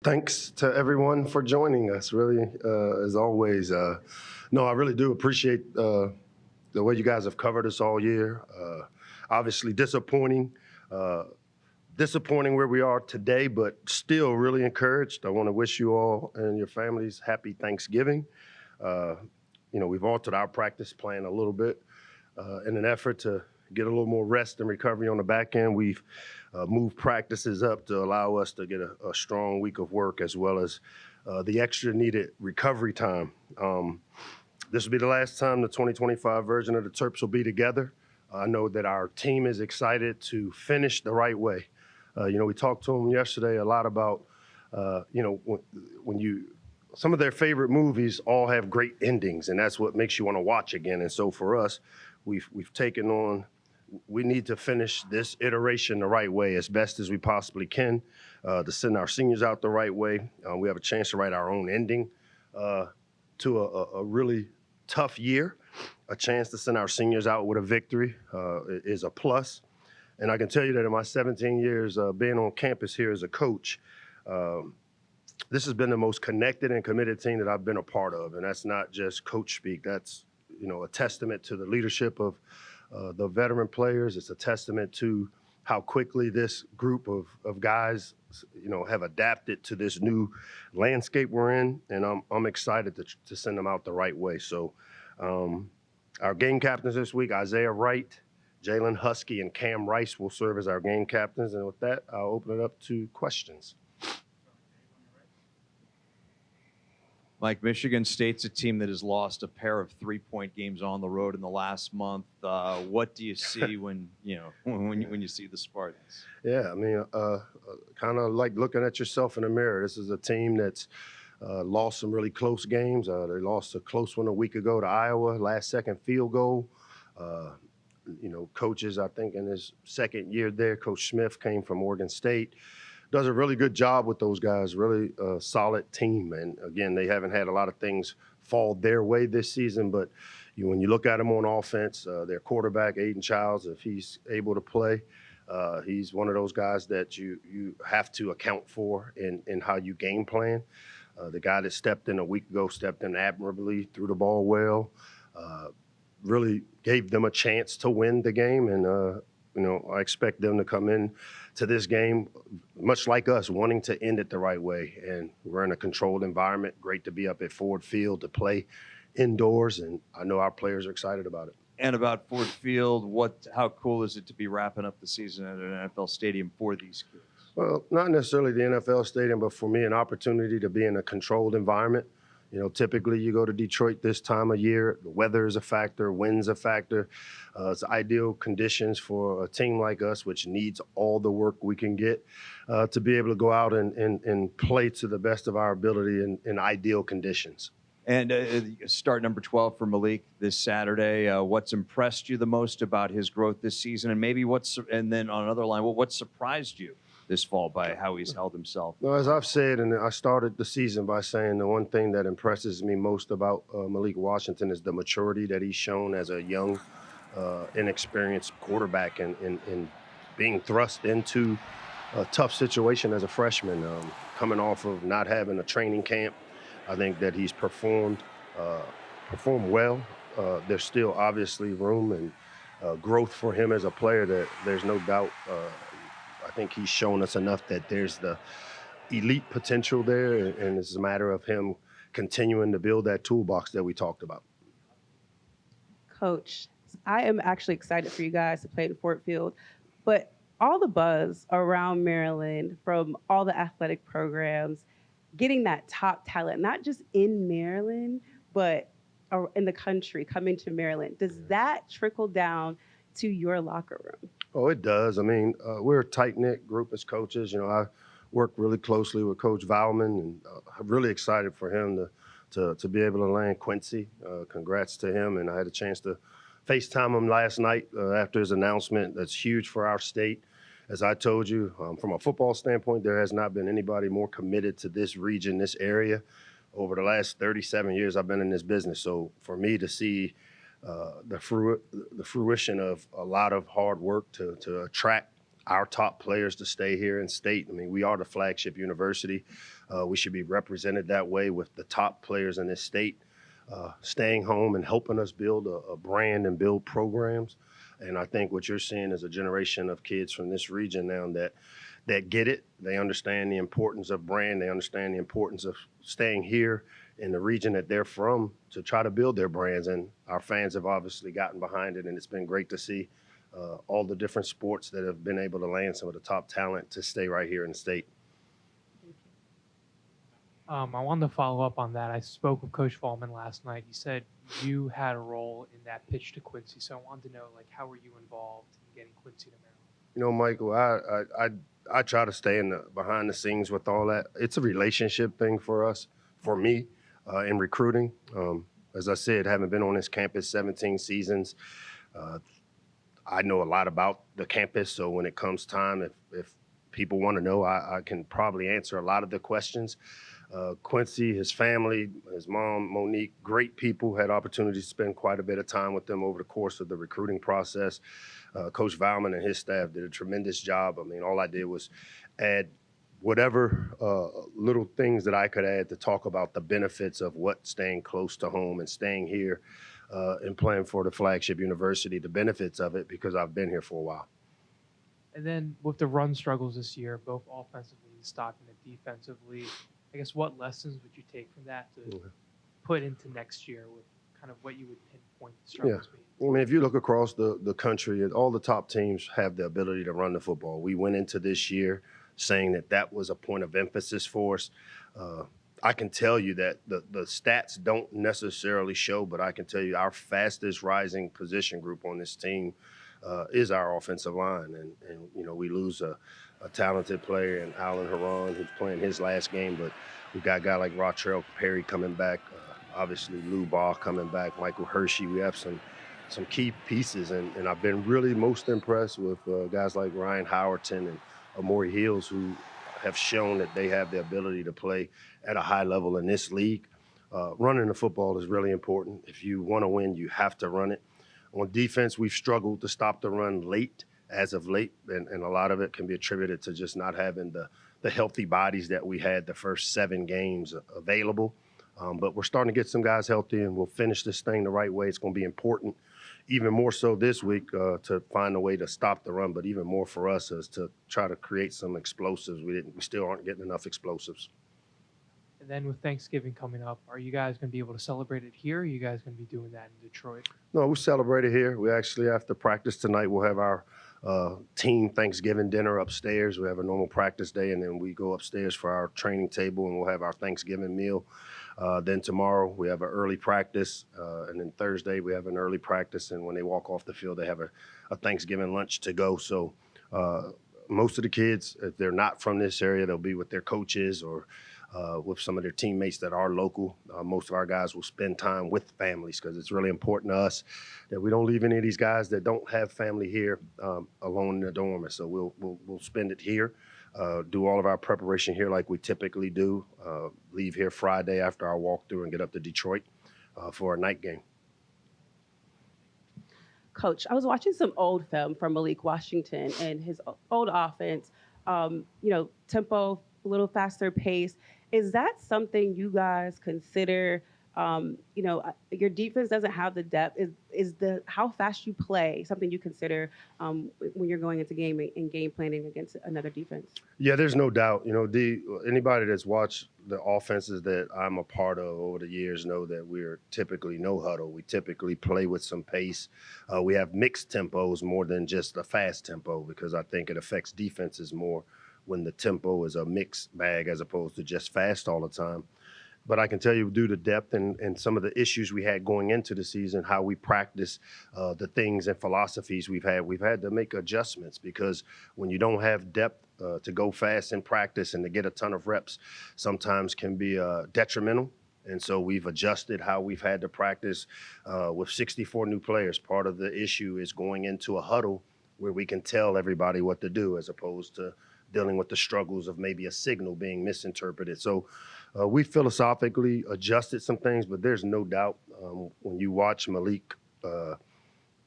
Thanks to everyone for joining us, really, as always. No, I really do appreciate the way you guys have covered us all year. Obviously uh, disappointing where we are today, but still really encouraged. I want to wish you all and your families happy Thanksgiving. Uh, we've altered our practice plan a little bit in an effort to get a little more rest and recovery on the back end. We've moved practices up to allow us to get a strong week of work as well as the extra needed recovery time. This will be the last time the 2025 version of the Terps will be together. I know that our team is excited to finish the right way. We talked to them yesterday a lot about, some of their favorite movies all have great endings, and that's what makes you want to watch again. And so for us, we've taken on, we need to finish this iteration the right way as best as we possibly can to send our seniors out the right way. We have a chance to write our own ending to a really tough year. A chance to send our seniors out with a victory is a plus. And I can tell you that in my 17 years being on campus here as a coach, this has been the most connected and committed team that I've been a part of. And that's not just coach speak. That's, a testament to the leadership of the veteran players. It's a testament to how quickly this group of guys, have adapted to this new landscape we're in. And I'm excited to send them out the right way. So our game captains this week, Isaiah Wright, Jalen Husky, and Cam Rice will serve as our game captains. And with that, I'll open it up to questions. Mike, Michigan State's a team that has lost a pair of 3-point games on the road in the last month. What do you see when you see the Spartans? Yeah, I mean, kind of like looking at yourself in the mirror. This is a team that's lost some really close games. They lost a close one a week ago to Iowa, last-second field goal. Coaches, I think in his second year there, Coach Smith came from Oregon State. Does a really good job with those guys, really solid team. And again, they haven't had a lot of things fall their way this season, but when you look at them on offense, their quarterback, Aiden Childs, if he's able to play, he's one of those guys that you have to account for in how you game plan. The guy that stepped in a week ago stepped in admirably, threw the ball well, really gave them a chance to win the game. And, I expect them to come in to this game, much like us, wanting to end it the right way. And we're in a controlled environment. Great to be up at Ford Field to play indoors, and I know our players are excited about it. And about Ford Field, how cool is it to be wrapping up the season at an NFL stadium for these kids? Well, not necessarily the NFL stadium, but for me, an opportunity to be in a controlled environment. Typically you go to Detroit this time of year, the weather is a factor, wind's a factor. It's ideal conditions for a team like us, which needs all the work we can get to be able to go out and play to the best of our ability in ideal conditions. And start number 12 for Malik this Saturday. What's impressed you the most about his growth this season? And maybe and then on another line, what surprised you this fall by how he's held himself? Well, as I've said, and I started the season by saying the one thing that impresses me most about Malik Washington is the maturity that he's shown as a young, inexperienced quarterback and being thrust into a tough situation as a freshman, coming off of not having a training camp. I think that he's performed well. There's still obviously room and growth for him as a player that there's no doubt. I think he's shown us enough that there's the elite potential there, and it's a matter of him continuing to build that toolbox that we talked about. Coach, I am actually excited for you guys to play at Ford Field, but all the buzz around Maryland from all the athletic programs, getting that top talent, not just in Maryland, but in the country coming to Maryland, does that trickle down to your locker room? Oh, it does. I mean, we're a tight-knit group as coaches. I work really closely with Coach Valman, and I'm really excited for him to be able to land Quincy. Congrats to him. And I had a chance to FaceTime him last night after his announcement. That's huge for our state. As I told you, from a football standpoint, there has not been anybody more committed to this region, this area. Over the last 37 years I've been in this business. So for me to see the fruition of a lot of hard work to attract our top players to stay here in state. I mean, we are the flagship university. We should be represented that way with the top players in this state staying home and helping us build a brand and build programs. And I think what you're seeing is a generation of kids from this region now that get it. They understand the importance of brand. They understand the importance of staying here in the region that they're from to try to build their brands. And our fans have obviously gotten behind it, and it's been great to see all the different sports that have been able to land some of the top talent to stay right here in the state. I wanted to follow up on that. I spoke with Coach Fallman last night. He said you had a role in that pitch to Quincy. So I wanted to know, like, how were you involved in getting Quincy to Maryland? You know, Michael, I try to stay in the behind the scenes with all that. It's a relationship thing for us, for me, in recruiting. As I said, having been on this campus 17 seasons, I know a lot about the campus. So when it comes time, if people want to know, I can probably answer a lot of the questions. Quincy, his family, his mom, Monique, great people, had opportunity to spend quite a bit of time with them over the course of the recruiting process. Coach Valman and his staff did a tremendous job. I mean, all I did was add whatever little things that I could add to talk about the benefits of what staying close to home and staying here and playing for the flagship university, the benefits of it, because I've been here for a while. And then with the run struggles this year, both offensively and Stockton and defensively, I guess what lessons would you take from that to put into next year with kind of what you would pinpoint the struggles being? I mean, if you look across the country, all the top teams have the ability to run the football. We went into this year saying that was a point of emphasis for us. I can tell you that the stats don't necessarily show, but I can tell you our fastest rising position group on this team is our offensive line. And you know, we lose a talented player in Alan Haran, who's playing his last game, but we got a guy like Rotrell Perry coming back, obviously Lou Ball coming back, Michael Hershey. We have some key pieces, and I've been really most impressed with guys like Ryan Howerton and Amori Hills, who have shown that they have the ability to play at a high level in this league. Running the football is really important. If you want to win, you have to run it. On defense, we've struggled to stop the run as of late, and a lot of it can be attributed to just not having the healthy bodies that we had the first 7 games available. But we're starting to get some guys healthy, and we'll finish this thing the right way. It's going to be important, even more so this week, to find a way to stop the run, but even more for us is to try to create some explosives. We still aren't getting enough explosives. And then with Thanksgiving coming up, are you guys going to be able to celebrate it here? Or are you guys going to be doing that in Detroit? No, we celebrate it here. We actually, after practice tonight, we'll have our team Thanksgiving dinner upstairs. We have a normal practice day, and then we go upstairs for our training table, and we'll have our Thanksgiving meal. Then tomorrow we have an early practice, and then Thursday we have an early practice, and when they walk off the field, they have a Thanksgiving lunch to go. So most of the kids, if they're not from this area, they'll be with their coaches or with some of their teammates that are local. Most of our guys will spend time with families because it's really important to us that we don't leave any of these guys that don't have family here alone in the dorm. So we'll spend it here, do all of our preparation here like we typically do, leave here Friday after our walkthrough and get up to Detroit for a night game. Coach, I was watching some old film from Malik Washington and his old offense, tempo, a little faster pace. Is that something you guys consider? Your defense doesn't have the depth. Is the how fast you play something you consider when you're going into game and game planning against another defense? Yeah, there's no doubt. Anybody that's watched the offenses that I'm a part of over the years know that we're typically no huddle. We typically play with some pace. We have mixed tempos more than just a fast tempo because I think it affects defenses more when the tempo is a mixed bag as opposed to just fast all the time. But I can tell you, due to depth and some of the issues we had going into the season, how we practice the things and philosophies we've had to make adjustments because when you don't have depth to go fast in practice and to get a ton of reps, sometimes can be detrimental. And so we've adjusted how we've had to practice with 64 new players. Part of the issue is going into a huddle where we can tell everybody what to do as opposed to dealing with the struggles of maybe a signal being misinterpreted. So we philosophically adjusted some things, but there's no doubt when you watch Malik,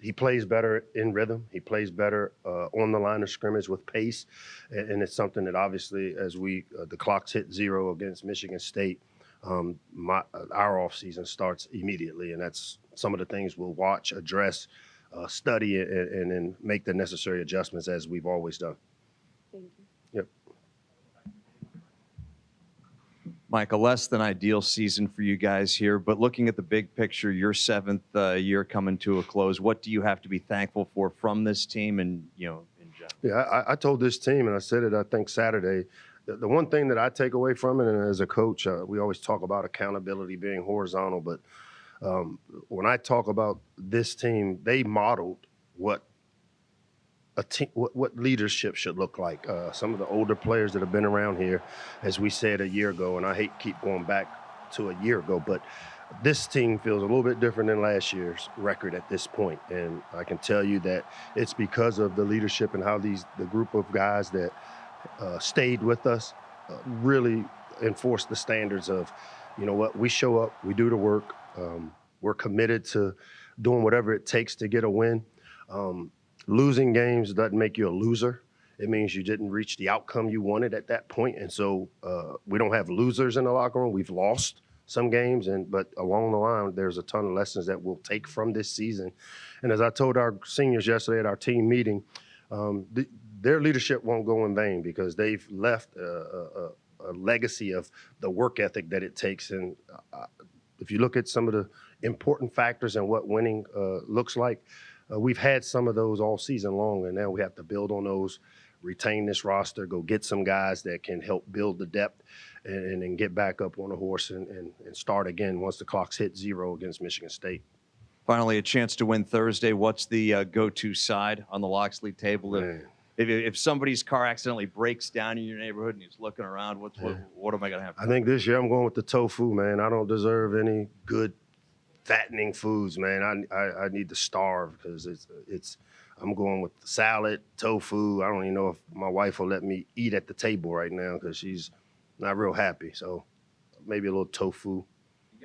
he plays better in rhythm. He plays better on the line of scrimmage with pace, and it's something that obviously, as the clocks hit 0 against Michigan State, our offseason starts immediately, and that's some of the things we'll watch, address, study, and then make the necessary adjustments as we've always done. Thank you. Yep. Mike, a less than ideal season for you guys here, but looking at the big picture, your 7th year coming to a close, what do you have to be thankful for from this team and, in general? Yeah, I told this team, and I said it, I think, Saturday, the one thing that I take away from it, and as a coach, we always talk about accountability being horizontal, but when I talk about this team, they modeled what what leadership should look like. Some of the older players that have been around here, as we said a year ago, and I hate keep going back to a year ago, but this team feels a little bit different than last year's record at this point. And I can tell you that it's because of the leadership and how the group of guys that stayed with us really enforced the standards of, you know what, we show up, we do the work, we're committed to doing whatever it takes to get a win. Losing games doesn't make you a loser. It means you didn't reach the outcome you wanted at that point. And so we don't have losers in the locker room. We've lost some games, but along the line, there's a ton of lessons that we'll take from this season. And as I told our seniors yesterday at our team meeting, their leadership won't go in vain because they've left a legacy of the work ethic that it takes. And if you look at some of the important factors and what winning looks like, we've had some of those all season long, and now we have to build on those, retain this roster, go get some guys that can help build the depth, and then get back up on a horse and start again once the clocks hit 0 against Michigan State. Finally, a chance to win Thursday. What's the go-to side on the Locksley table? If somebody's car accidentally breaks down in your neighborhood and he's looking around, what am I going to have? I think this year I'm going with the tofu, man. I don't deserve any good fattening foods, man. I need to starve because I'm going with salad, tofu. I don't even know if my wife will let me eat at the table right now because she's not real happy. So maybe a little tofu